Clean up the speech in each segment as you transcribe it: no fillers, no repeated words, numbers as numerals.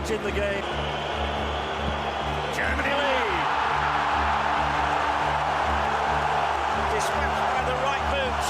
moment in the game. Germany lead. Dispatched by the right boot.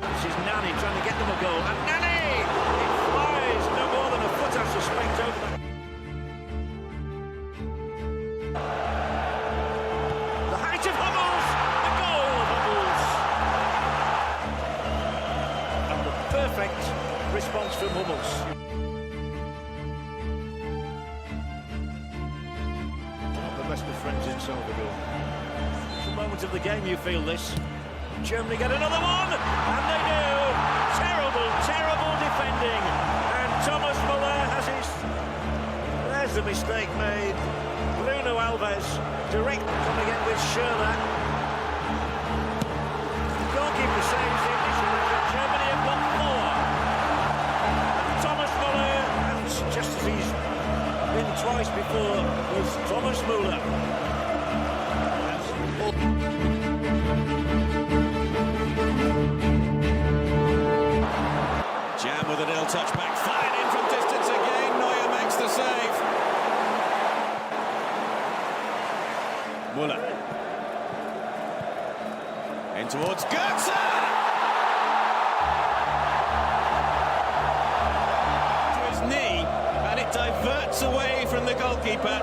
This is Nani trying to get them a goal. And Nani! It flies no more than a foot, I suspect, over the... The height of Hummels! The goal of Hummels! And the perfect response from Hummels. Best of friends in Salvador. The moment of the game you feel this. Germany get another one, and they do. Terrible, terrible defending. And Thomas Müller has his... There's the mistake made. Bruno Alves, direct coming in with Schürrle. Goalkeeper saves the initial effort. Germany have got four. And Thomas Müller, and just as he's been twice before, was Thomas Müller. Jam with an ill touch back, fired in from distance again. Neuer makes the save. Müller in towards Götze. To his knee, and it diverts away from the goalkeeper.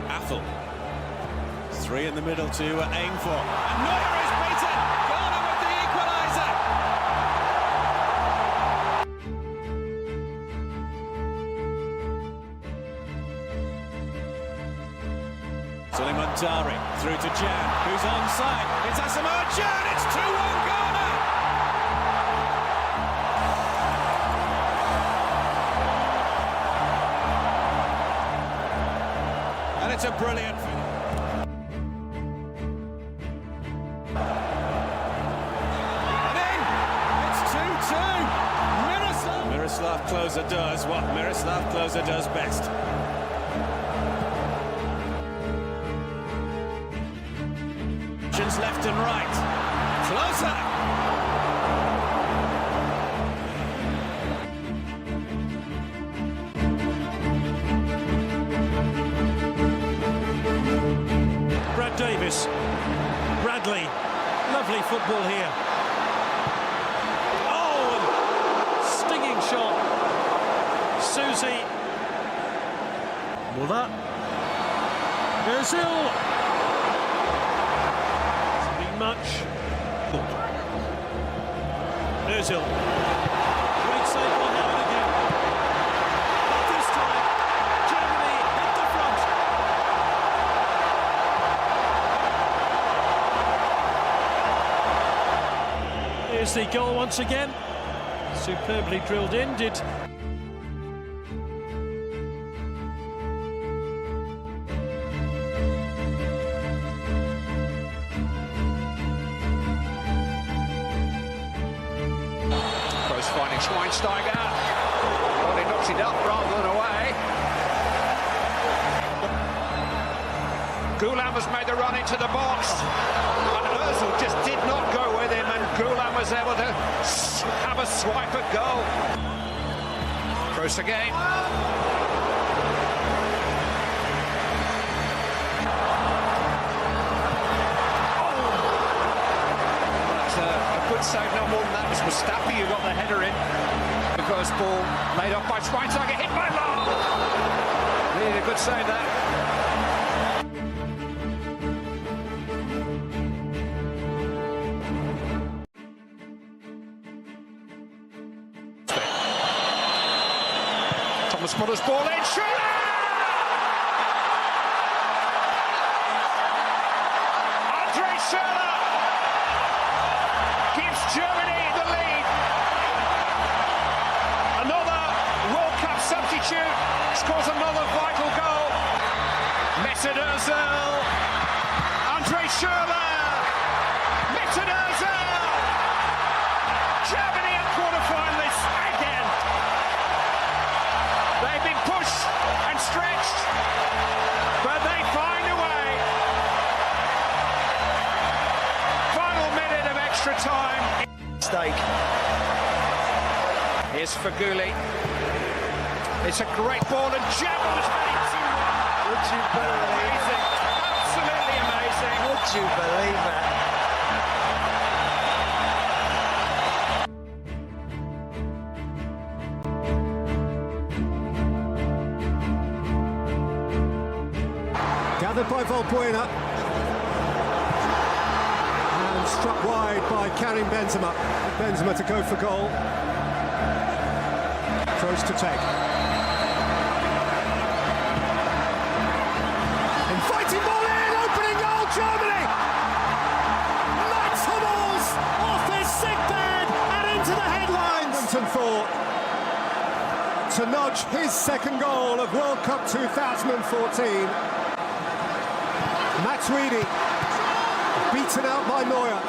Affel. Three in the middle to aim for. And Neuer is beaten. Ghana with the equaliser. Suleiman Tari through to Jan, who's onside. It's Asamoah Gyan. It's 2-1 Ghana. And it's a brilliant finish. Miroslav Klose does what Miroslav Klose does best. Left and right. Klose. Brad Davis. Bradley. Lovely football here. Stinging shot. Susie. Müller. Özil. Much. Özil. Great save by Howard again. This time, Germany hit the front. Here's the goal once again. Superbly drilled in, did... Finding Schweinsteiger. Well, he knocks it up rather than away. Gulam has made the run into the box. And Özil just did not go with him, and Gulam was able to have a swipe at goal. Kroos again. Good save, no more than that was Mustafi who got the header in. The first ball laid off by Schweinsteiger, hit by Law. Really a good save that. Thomas Müller's ball in, Schürrle! Schürrle gives Germany the lead. Another World Cup substitute scores another vital goal. Mesut Özil, Schürrle, Mesut Özil. Germany are quarter-finalists again. They've been pushed and stretched, but they find a way. for Gulli. It's a great ball and Germany's made 2-1. Would you believe Amazing. Absolutely amazing. Would you believe that? Gathered by Valbuena and struck wide by Karim Benzema. Benzema to go for goal. Throws to take. Inviting ball in, opening goal, Germany! Max Hummels off his sick bed and into the headlines. And thought to nudge his second goal of World Cup 2014. Max Reedy, beaten out by Neuer,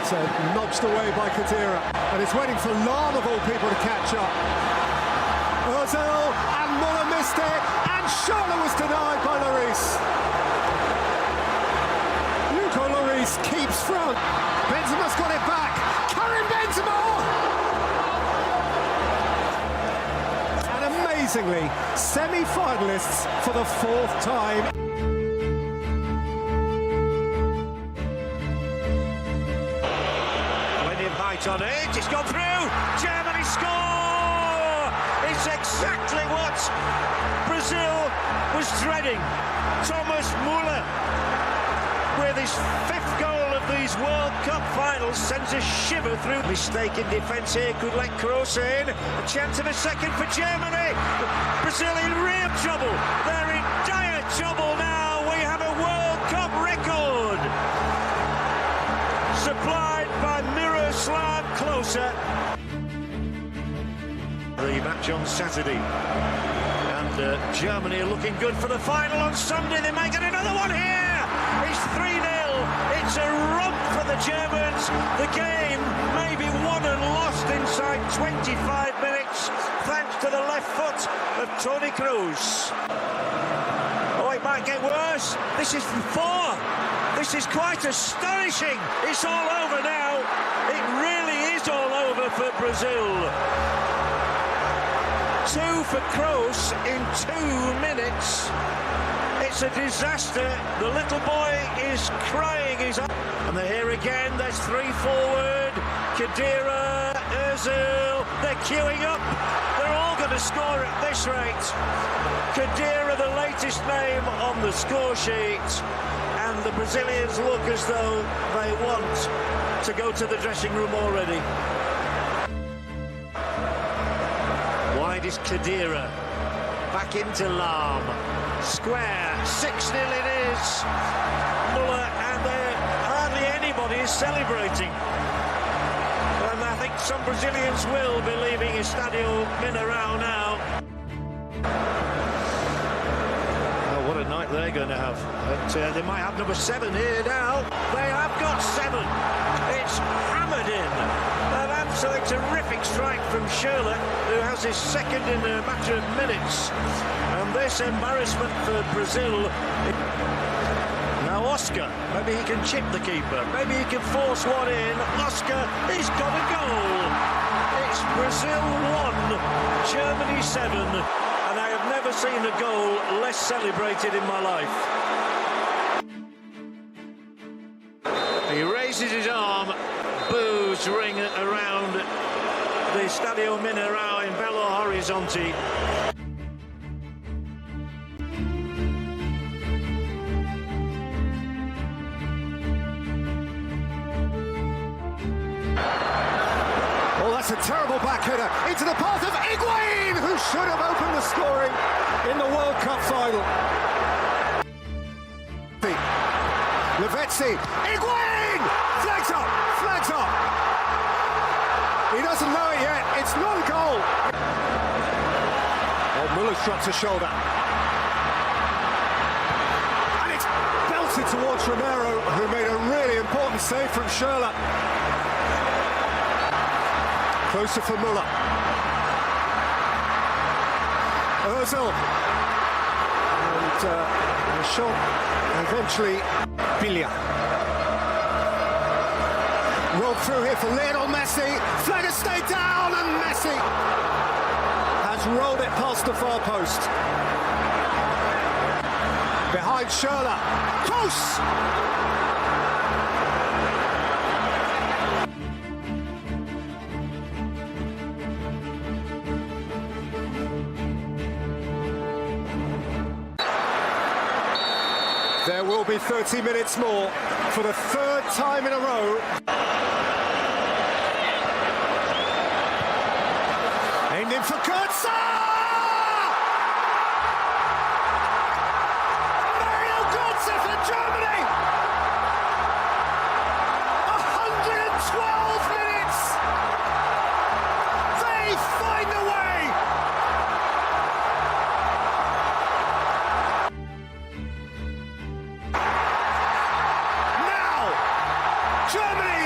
and nudged away by Khedira, and it's waiting for Lahm of all people to catch up. Ozil and Muller missed it, and Schürrle was denied by Lloris. Hugo Lloris keeps front. Benzema's got it back. Karim Benzema! And amazingly, semi-finalists for the fourth time. On it, it's gone through. Germany score! It's exactly what Brazil was dreading. Thomas Muller, with his fifth goal of these World Cup finals, sends a shiver through. Mistake in defence here, could let Kroos in. A chance of a second for Germany. Brazil in real trouble. They're in dire trouble now. We have a World Cup record. Supplied by Miroslav Klose. The match on Saturday, and Germany are looking good for the final on Sunday. They might get another one here. It's 3-0. It's a romp for the Germans. The game may be won and lost inside 25 minutes, thanks to the left foot of Toni Kroos. Oh, it might get worse. This is 4. This is quite astonishing. It's all over now. It really is all over for Brazil. 2 for Kroos in 2 minutes. It's a disaster. The little boy is crying his eyes. And they're here again. There's 3 forward. Khedira, Ozil. They're queuing up. They're all going to score at this rate. Khedira, the latest name on the score sheet. And the Brazilians look as though they want to go to the dressing room already. Wide is Khedira. Back into Lahm. Square. 6-0 it is. Muller, and hardly anybody is celebrating. And I think some Brazilians will be leaving Estadio Mineirão now. What a night they're going to have. But they might have number 7 here now. They have got 7. It's hammered in. An absolutely terrific strike from Schürrle, who has his second in a matter of minutes. And this embarrassment for Brazil. Now Oscar, maybe he can chip the keeper. Maybe he can force one in. Oscar, he's got a goal. It's Brazil 1, Germany 7. And I have never seen a goal less celebrated in my life. He raises his arm, boos ring around the Estadio Mineirão in Belo Horizonte. Oh, that's a terrible back header into the path of Higuain, who should have opened the scoring in the World Cup final. Lavezzi, Higuain! Flags up, flags up. He doesn't know it yet, it's not a goal. Oh, Muller drops a shoulder. And it's belted towards Romero, who made a really important save from Schürrle. Closer for Muller. Ozil. And a shot eventually. Biglia. Rolled through here for Lionel Messi. Flag stayed down, and Messi has rolled it past the far post. Behind Schürrle. Close! There will be 30 minutes more for the third time in a row. Aimed in for Kurtz. Mario Götze for Germany. 112 minutes. They find a way. Germany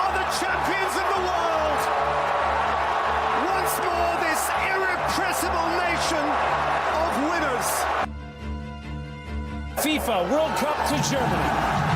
are the champions of the world. Once more, this irrepressible nation of winners. FIFA World Cup to Germany.